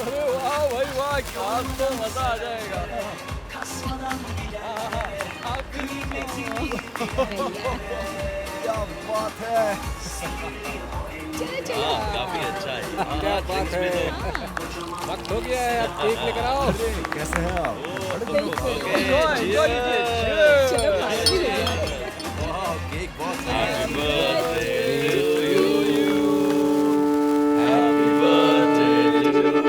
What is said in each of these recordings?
अरे वाह भाई वाह, क्या तो मजा आ जाएगा। क्या बात है। चलो चलो। काफी अच्छा है। क्या बात है। वक्त हो गया है, अब केक लेकर आओ। कैसे हैं आप? एंजॉय कीजिए। चलो पार्टी हो जाए। केक बहुत happy birthday to to you. Happy birthday to you.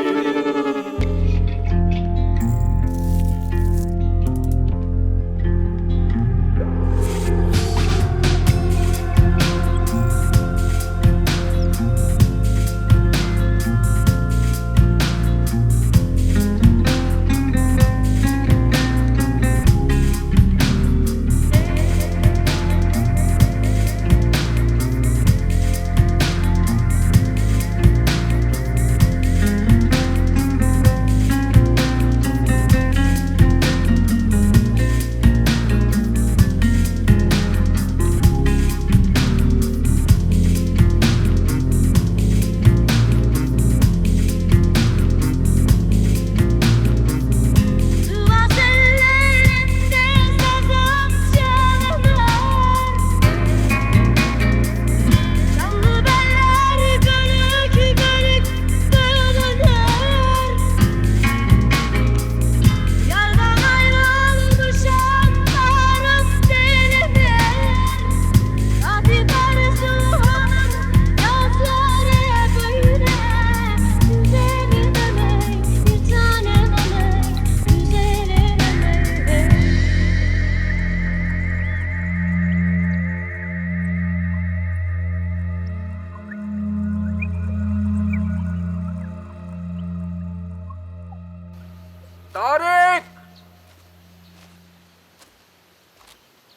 Tariq,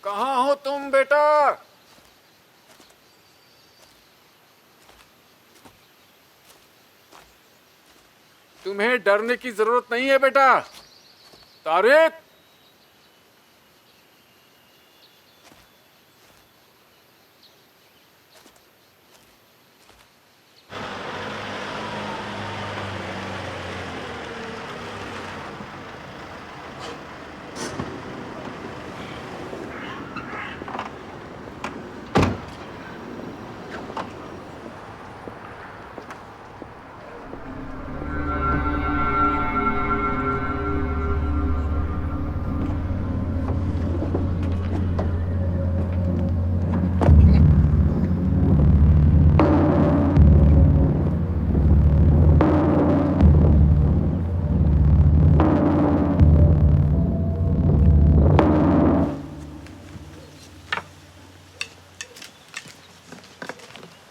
कहाँ हो तुम बेटा? तुम्हें डरने की जरूरत नहीं है बेटा। तारिक,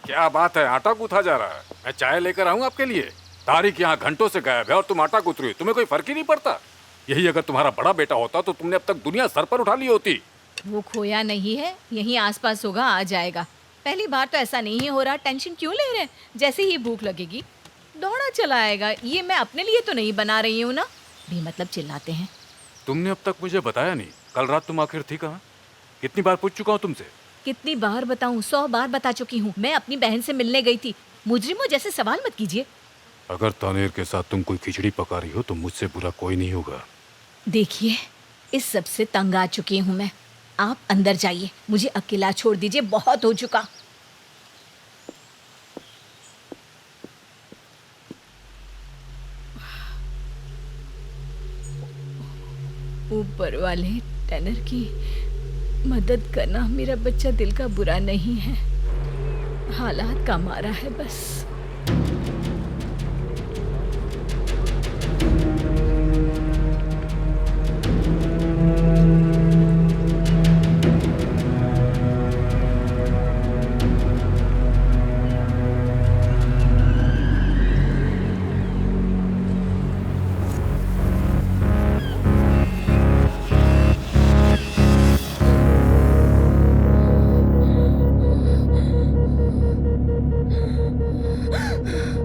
क्या बात है, आटा गूंथा जा रहा है। मैं चाय लेकर आऊं आपके लिए। तारिक यहाँ घंटों से गायब है और तुम आटा गूंथ रही हो। तुम्हें कोई फर्क ही नहीं पड़ता। यही अगर तुम्हारा बड़ा बेटा होता तो तुमने अब तक दुनिया सर पर उठा ली होती। वो खोया नहीं है, यहीं आसपास होगा, आ जाएगा। पहली बार तो ऐसा नहीं हो रहा, टेंशन क्यों ले रहे हैं? जैसे ही भूख लगेगी दौड़ा चला आएगा। ये मैं अपने लिए तो नहीं बना रही हूँ ना, बेमतलब चिल्लाते हैं। तुमने अब तक मुझे बताया नहीं, कल रात तुम आखिर थी कहाँ? कितनी बार पूछ चुका हूँ तुमसे। कितनी बार बताऊं? 100 बार बता चुकी हूँ। मैं अपनी बहन से मिलने गई थी। मुजरिमों जैसे सवाल मत कीजिए। अगर तानेर के साथ तुम कोई खिचड़ी पका रही हो तो मुझसे बुरा कोई नहीं होगा। देखिए, इस सब से तंग आ चुकी हूँ मैं। आप अंदर जाइए, मुझे अकेला छोड़ दीजिए, बहुत हो चुका। ऊपर वाले टेनर की मदद करना। मेरा बच्चा दिल का बुरा नहीं है, हालात का मारा है बस।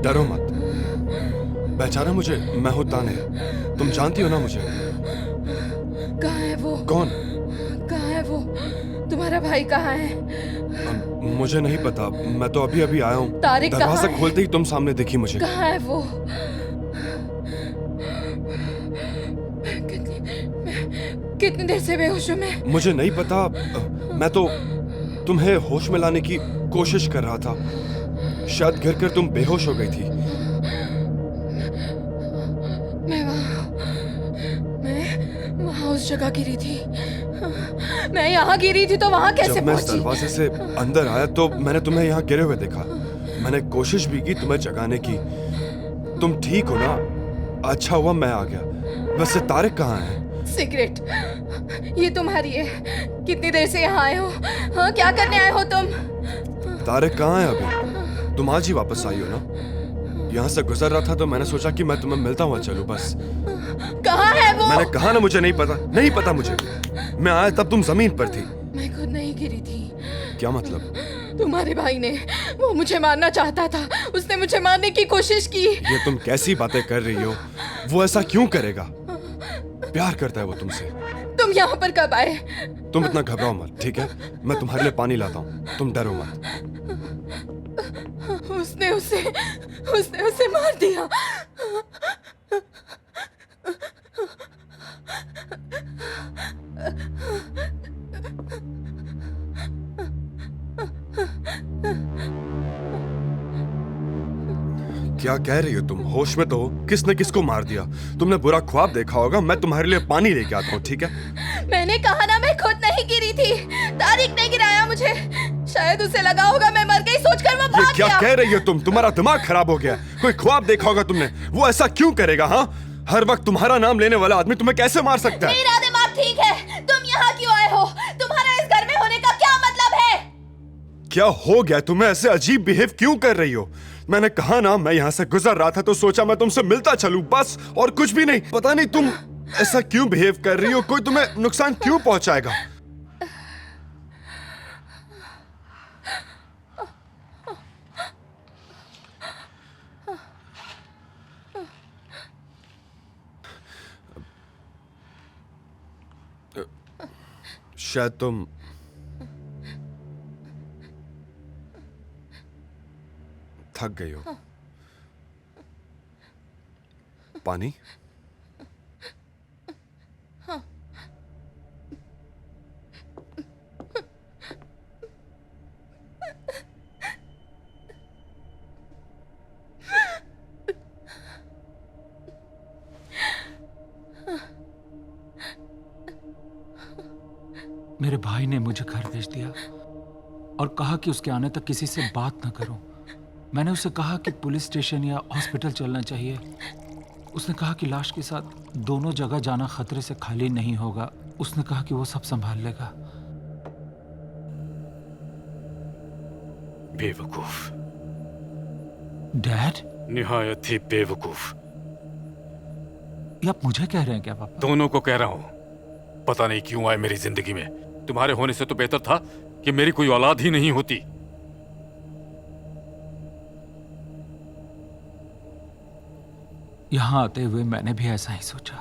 डरो मत, पहचाना मुझे? मैं हूँ तानेर। तुम जानती हो ना मुझे? कहाँ है वो? कौन? कहाँ है वो? तुम्हारा भाई कहाँ है? मुझे नहीं पता, मैं तो अभी अभी आया हूँ। तारिक कहाँ दरवाजा है? खोलते ही तुम सामने दिखी मुझे। कहाँ है वो? कितनी देर से बेहोश हूँ मैं? मुझे नहीं पता। मैं तो तुम्हें होश में लाने की कोशिश कर रहा था। शायद गिर कर तुम बेहोश हो गई थी। मैं वहाँ उस जगह गिरी थी। मैं यहाँ गिरी थी तो वहाँ कैसे जब मैं इस पहुंची? दरवाजे से अंदर आया तो मैंने तुम्हें यहाँ गिरे हुए देखा। मैंने कोशिश भी की तुम्हें जगाने की। तुम ठीक हो ना? अच्छा हुआ मैं आ गया। वैसे तारिक कहाँ है? सिगरेट ये तुम्हारी है। कितनी देर से यहाँ आए हो? हाँ, क्या करने आए हो तुम? तारिक कहाँ है अभी? तुम आज ही वापस आई हो ना? यहाँ से गुजर रहा था तो मैंने सोचा कि मैं तुम्हें मिलता हुआ चलूं बस। कहाँ है वो? मैंने कहा ना मुझे नहीं पता। नहीं पता मुझे। मैं आया तब तुम जमीन पर थी। मैं खुद नहीं गिरी थी। क्या मतलब? तुम्हारे भाई ने, वो मुझे मारना चाहता था। उसने मुझे मारने की कोशिश की। ये तुम कैसी बातें कर रही हो? वो ऐसा क्यों करेगा? प्यार करता है वो तुमसे। तुम यहाँ पर कब आए? तुम इतना घबराओ मत, ठीक है? मैं तुम्हारे लिए पानी लाता हूँ। तुम डरो मत। उसने उसे मार दिया। क्या कह रही हो तुम? होश में तो हो? किसने किसको मार दिया? तुमने बुरा ख्वाब देखा होगा। मैं तुम्हारे लिए पानी लेके आता हूँ, ठीक है? मैंने कहा ना, मैं खुद नहीं गिरी थी। तारिक ने गिराया मुझे। शायद उसे लगा होगा मैं मर गई, सोचकर वो ये भाग क्या गया। कह रही हो तुम? तुम्हारा दिमाग खराब हो गया। कोई ख्वाब देखा होगा तुमने। वो ऐसा क्यों करेगा? हाँ, हर वक्त तुम्हारा नाम लेने वाला आदमी तुम्हें कैसे मार सकता है? मेरा दिमाग ठीक है। तुम यहाँ क्यों आए हो? तुम्हारा इस घर में होने का क्या मतलब है? क्या हो गया तुम्हें? ऐसे अजीब बिहेव क्यों कर रही हो? मैंने कहा ना, मैं यहाँ से गुजर रहा था तो सोचा मैं तुमसे मिलता चलूं, बस, और कुछ भी नहीं। पता नहीं तुम ऐसा क्यों बिहेव कर रही हो। कोई तुम्हें नुकसान क्यों पहुंचाएगा? शायद तुम थक गई हो। पानी? मेरे भाई ने मुझे घर भेज दिया और कहा कि उसके आने तक किसी से बात ना करूं। मैंने उसे कहा कि पुलिस स्टेशन या हॉस्पिटल चलना चाहिए। उसने कहा कि लाश के साथ दोनों जगह जाना खतरे से खाली नहीं होगा। उसने कहा कि वो सब संभाल लेगा। बेवकूफ। डैड, निहायत ही बेवकूफ। ये आप मुझे कह रहे हैं क्या पापा? दोनों को कह रहा हूं। पता नहीं क्यों आए मेरी जिंदगी में। तुम्हारे होने से तो बेहतर था कि मेरी कोई औलाद ही नहीं होती। यहां आते हुए मैंने भी ऐसा ही सोचा।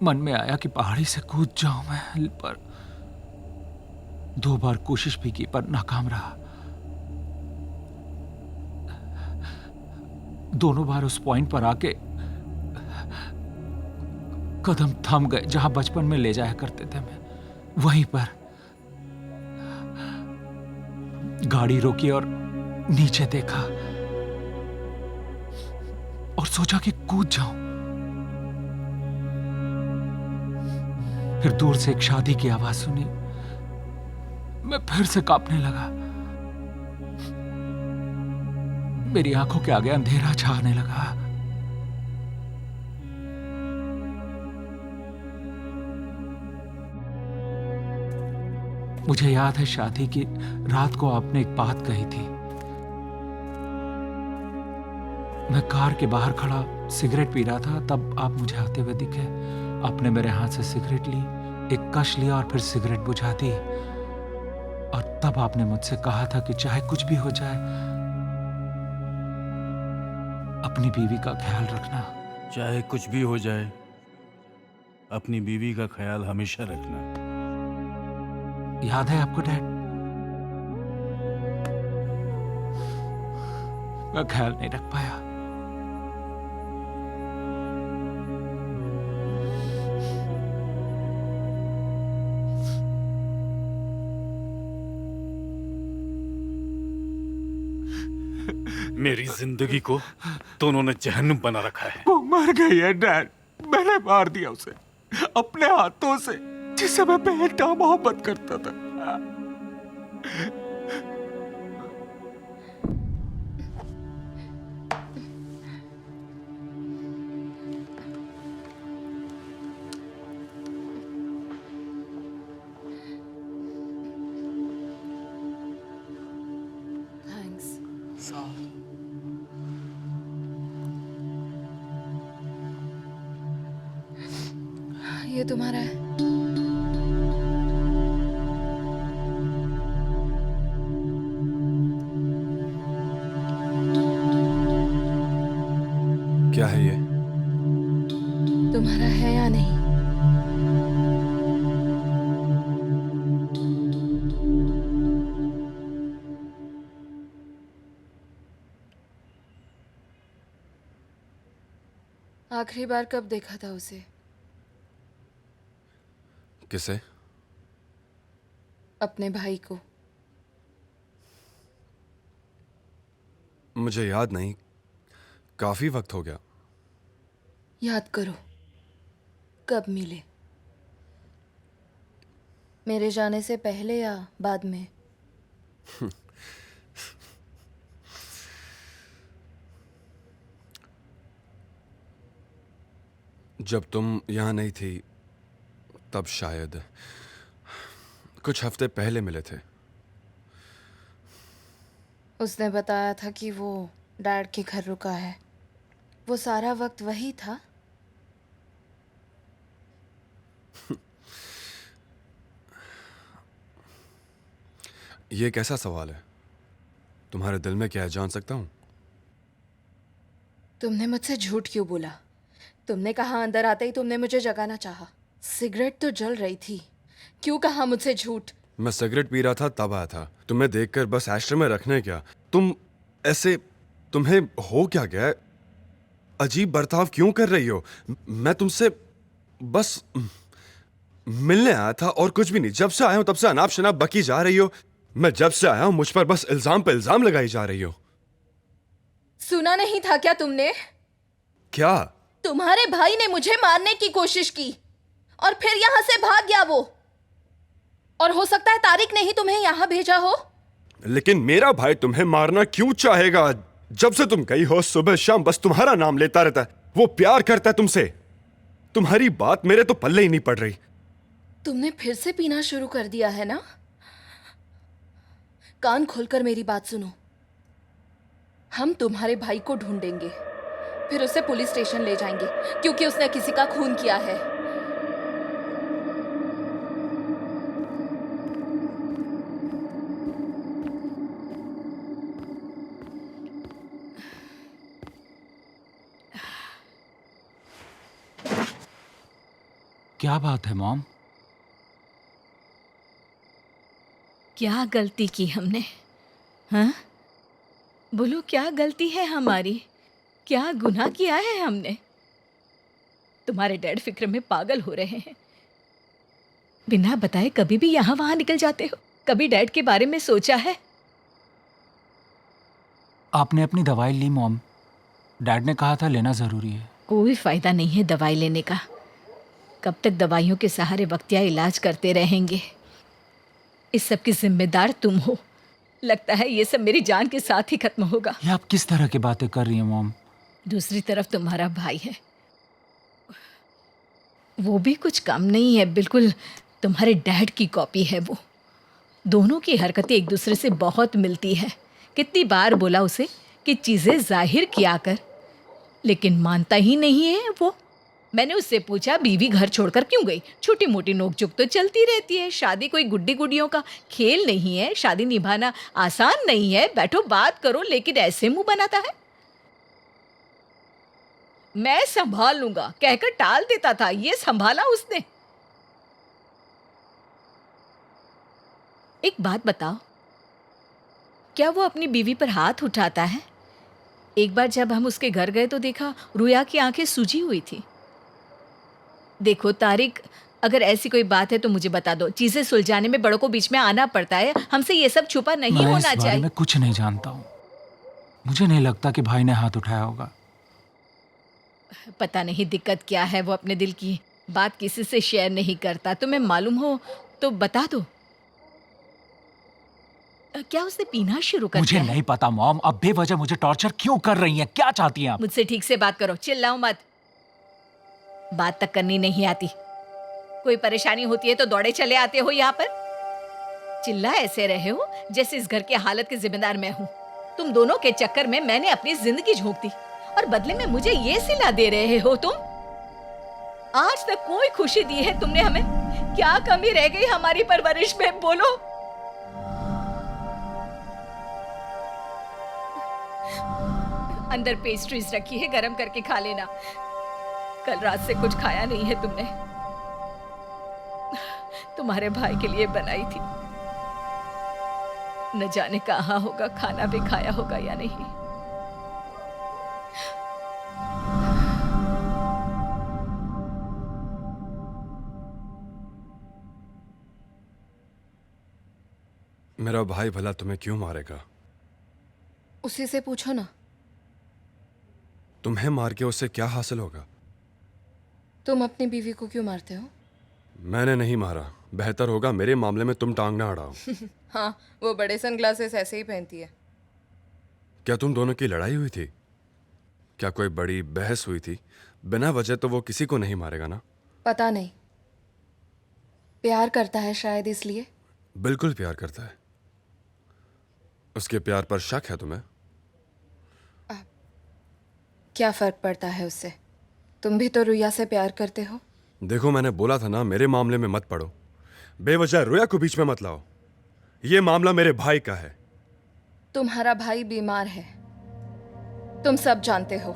मन में आया कि पहाड़ी से कूद जाऊं मैं, पर 2 बार कोशिश भी की पर नाकाम रहा। दोनों बार उस पॉइंट पर आके कदम थम गए जहां बचपन में ले जाया करते थे। मैं वहीं पर गाड़ी रोकी और नीचे देखा और सोचा कि कूद जाऊं। फिर दूर से एक शादी की आवाज सुनी। मैं फिर से कांपने लगा। मेरी आंखों के आगे अंधेरा छाने लगा। मुझे याद है शादी की रात को आपने एक बात कही थी। मैं कार के बाहर खड़ा सिगरेट पी रहा था, तब आप मुझे आते हुए दिखे। आपने मेरे हाथ से सिगरेट ली, एक कश लिया और फिर सिगरेट बुझा दी। और तब आपने मुझसे कहा था कि चाहे कुछ भी हो जाए, अपनी बीवी का ख्याल रखना। चाहे कुछ भी हो जाए, अपनी बीवी का ख्याल हमेशा रखना। याद है आपको डैड? मैं ख्याल नहीं रख पाया। मेरी जिंदगी को दोनों ने जहन्नुम बना रखा है। वो मर गई है डैड, मैंने मार दिया उसे अपने हाथों से, जिससे मैं बेहद मोहब्बत करता था। थैंक्स। ये तुम्हारा है। क्या है ये? तुम्हारा है या नहीं? आखिरी बार कब देखा था उसे? किसे? अपने भाई को। मुझे याद नहीं, काफी वक्त हो गया। याद करो, कब मिले? मेरे जाने से पहले या बाद में? जब तुम यहां नहीं थी तब शायद। कुछ हफ्ते पहले मिले थे। उसने बताया था कि वो डैड के घर रुका है। वो सारा वक्त वही था? ये कैसा सवाल है? तुम्हारे दिल में क्या है, जान सकता हूं? तुमने मुझसे झूठ क्यों बोला? तुमने कहा अंदर आते ही तुमने मुझे जगाना चाहा। सिगरेट तो जल रही थी, क्यों कहा मुझसे झूठ? मैं सिगरेट पी रहा था तब आया था। तुम्हें देखकर बस एस्ट्रे में रखने क्या? तुम ऐसे, तुम्हें हो क्या गया है? अजीब बर्ताव क्यों कर रही हो? मैं तुमसे बस मिलने आया था और कुछ भी नहीं। जब से आया हूं तब से अनाप शनाप बकी जा रही हो। मैं जब से आया हूं मुझ पर बस इल्जाम पे इल्जाम लगाई जा रही हो। सुना नहीं था क्या तुमने? क्या? तुम्हारे भाई ने मुझे मारने की कोशिश की और फिर यहां से भाग गया वो। और हो सकता है तारिक ने ही तुम्हें यहां भेजा हो। लेकिन मेरा भाई तुम्हें मारना क्यों चाहेगा? जब से तुम गई हो सुबह शाम बस तुम्हारा नाम लेता रहता है। वो प्यार करता है तुमसे। तुम्हारी बात मेरे तो पल्ले ही नहीं पड़ रही। तुमने फिर से पीना शुरू कर दिया है ना? कान खोलकर मेरी बात सुनो। हम तुम्हारे भाई को ढूंढेंगे, फिर उसे पुलिस स्टेशन ले जाएंगे क्योंकि उसने किसी का खून किया है। क्या बात है मॉम? क्या गलती की हमने? हाँ, बोलो, क्या गलती है हमारी? क्या गुनाह किया है हमने? तुम्हारे डैड फिक्र में पागल हो रहे हैं। बिना बताए कभी भी यहाँ वहां निकल जाते हो। कभी डैड के बारे में सोचा है? आपने अपनी दवाई ली मॉम? डैड ने कहा था लेना जरूरी है। कोई फायदा नहीं है दवाई लेने का। कब तक दवाइयों के सहारे वक्तिया इलाज करते रहेंगे? इस सब की जिम्मेदार तुम हो। लगता है ये सब मेरी जान के साथ ही खत्म होगा। ये आप किस तरह की बातें कर रही हैं मॉम? दूसरी तरफ तुम्हारा भाई है, वो भी कुछ कम नहीं है। बिल्कुल तुम्हारे डैड की कॉपी है वो। दोनों की हरकतें एक दूसरे से बहुत मिलती है। कितनी बार बोला उसे कि चीजें जाहिर किया कर, लेकिन मानता ही नहीं है वो। मैंने उससे पूछा बीवी घर छोड़कर क्यों गई? छोटी मोटी नोकझोंक तो चलती रहती है। शादी कोई गुड्डी गुडियों का खेल नहीं है। शादी निभाना आसान नहीं है। बैठो बात करो, लेकिन ऐसे मुंह बनाता है। मैं संभाल लूंगा कहकर टाल देता था, ये संभाला उसने। एक बात बताओ, क्या वो अपनी बीवी पर हाथ उठाता है? एक बार जब हम उसके घर गए तो देखा रुया की आंखें सूजी हुई थी। देखो तारिक, अगर ऐसी कोई बात है तो मुझे बता दो। चीजें सुलझाने में बड़ों को बीच में आना पड़ता है। हमसे ये सब छुपा नहीं मैं होना इस बारे चाहिए। में कुछ नहीं जानता हूँ। मुझे नहीं लगता कि भाई ने हाथ उठाया होगा। पता नहीं दिक्कत क्या है, वो अपने दिल की बात किसी से शेयर नहीं करता। तुम्हें मालूम हो तो बता दो। क्या उसने पीना शुरू कर मुझे दिया है? नहीं पता मॉम, अब बेवजह मुझे टॉर्चर क्यों कर रही हैं? क्या चाहती हैं आप? मुझसे ठीक से बात करो, चिल्लाओ मत। बात तक करनी नहीं आती। कोई परेशानी होती है तो दौड़े चले आते हो यहाँ पर। चिल्ला ऐसे रहे हो जैसे इस घर की हालत की जिम्मेदार मैं हूँ। तुम दोनों के चक्कर में मैंने अपनी जिंदगी झोंक दी और बदले में मुझे ये सिला दे रहे हो तुम। आज तक कोई खुशी दी है तुमने हमें? क्या कमी रह गई हमारी परवरिश में, बोलो। अंदर पेस्ट्रीज रखी है, गरम करके खा लेना। कल रात से कुछ खाया नहीं है तुमने। तुम्हारे भाई के लिए बनाई थी। न जाने कहाँ होगा, खाना भी खाया होगा या नहीं। मेरा भाई भला तुम्हें क्यों मारेगा? उसी से पूछो ना। तुम्हें मार के उससे क्या हासिल होगा? तुम अपनी बीवी को क्यों मारते हो? मैंने नहीं मारा। बेहतर होगा मेरे मामले में तुम टांग ना अड़ाओ। हाँ, वो बड़े सनग्लासेस ऐसे ही पहनती है। क्या तुम दोनों की लड़ाई हुई थी? क्या कोई बड़ी बहस हुई थी? बिना वजह तो वो किसी को नहीं मारेगा ना? पता नहीं, प्यार करता है शायद इसलिए। बिल्कुल प्यार करता है। उसके प्यार पर शक है तुम्हें? क्या फर्क पड़ता है उससे? तुम भी तो रुया से प्यार करते हो। देखो, मैंने बोला था ना, मेरे मामले में मत पड़ो। बेवजह रुया को बीच में मत लाओ। ये मामला मेरे भाई का है। तुम्हारा भाई बीमार है, तुम सब जानते हो।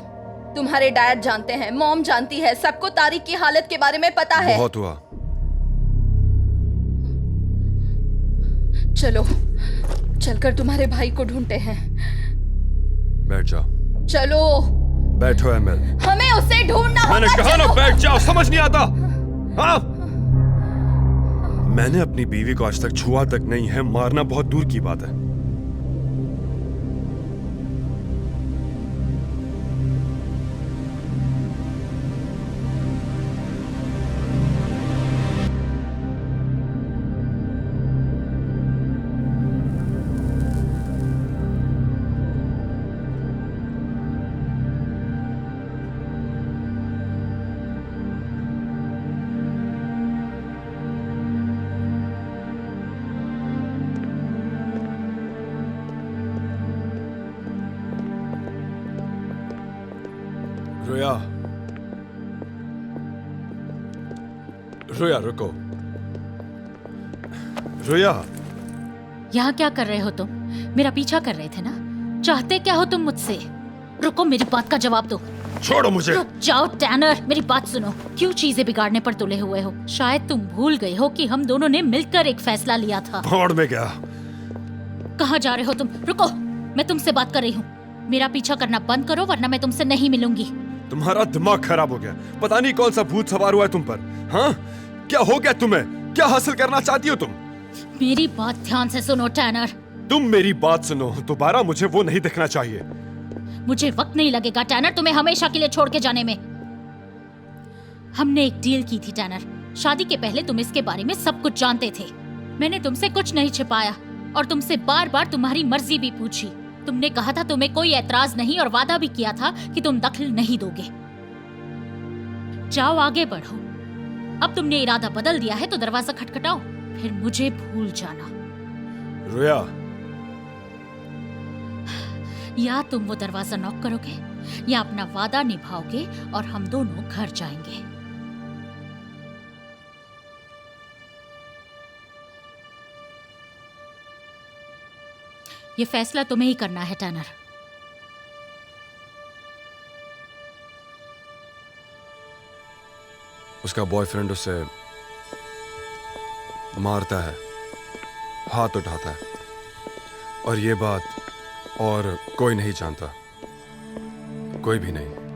तुम्हारे डैड जानते हैं, मॉम जानती है, सबको तारिक की हालत के बारे में पता है। बहुत हुआ। चलो, चलकर तुम्हारे भाई को ढूंढते हैं। बैठ जाओ। चलो, बैठो एमएल। हमें उसे ढूंढना होगा। मैंने कहा ना चलो। बैठ जाओ, समझ नहीं आता? हाँ? मैंने अपनी बीवी को आज तक छुआ तक नहीं है, मारना बहुत दूर की बात है। रुया, रुया रुको। रुया, यहाँ क्या कर रहे हो तुम? मेरा पीछा कर रहे थे ना? चाहते क्या हो तुम मुझसे? रुको, मेरी बात का जवाब दो। छोड़ो मुझे। रुक जाओ टैनर, मेरी बात सुनो। क्यों चीजें बिगाड़ने पर तुले हुए हो? शायद तुम भूल गए हो कि हम दोनों ने मिलकर एक फैसला लिया था। भाड़ में गया। कहाँ जा रहे हो तुम? रुको, मैं तुमसे बात कर रही हूँ। मेरा पीछा करना बंद करो वरना मैं तुमसे नहीं मिलूंगी। तुम्हारा दिमाग खराब हो गया। पता नहीं कौन सा भूत सवार हुआ है तुम पर। हाँ, क्या हो गया तुम्हें? क्या हासिल करना चाहती हो तुम? मेरी बात ध्यान से सुनो टैनर। तुम मेरी बात सुनो। दोबारा मुझे वो नहीं देखना चाहिए। मुझे वक्त नहीं लगेगा टैनर तुम्हें हमेशा के लिए छोड़ के जाने में। हमने एक डील की थी टैनर। शादी के पहले तुम इसके बारे में सब कुछ जानते थे। मैंने तुमसे कुछ नहीं छिपाया और तुमसे बार बार तुम्हारी मर्जी भी पूछी। तुमने कहा था तुम्हें कोई एतराज नहीं और वादा भी किया था कि तुम दखल नहीं दोगे। जाओ आगे बढ़ो। अब तुमने इरादा बदल दिया है तो दरवाजा खटखटाओ, फिर मुझे भूल जाना। रुया, या तुम वो दरवाजा नॉक करोगे या अपना वादा निभाओगे और हम दोनों घर जाएंगे। ये फैसला तुम्हें ही करना है टैनर। उसका बॉयफ्रेंड उसे मारता है, हाथ उठाता है, और ये बात और कोई नहीं जानता। कोई भी नहीं।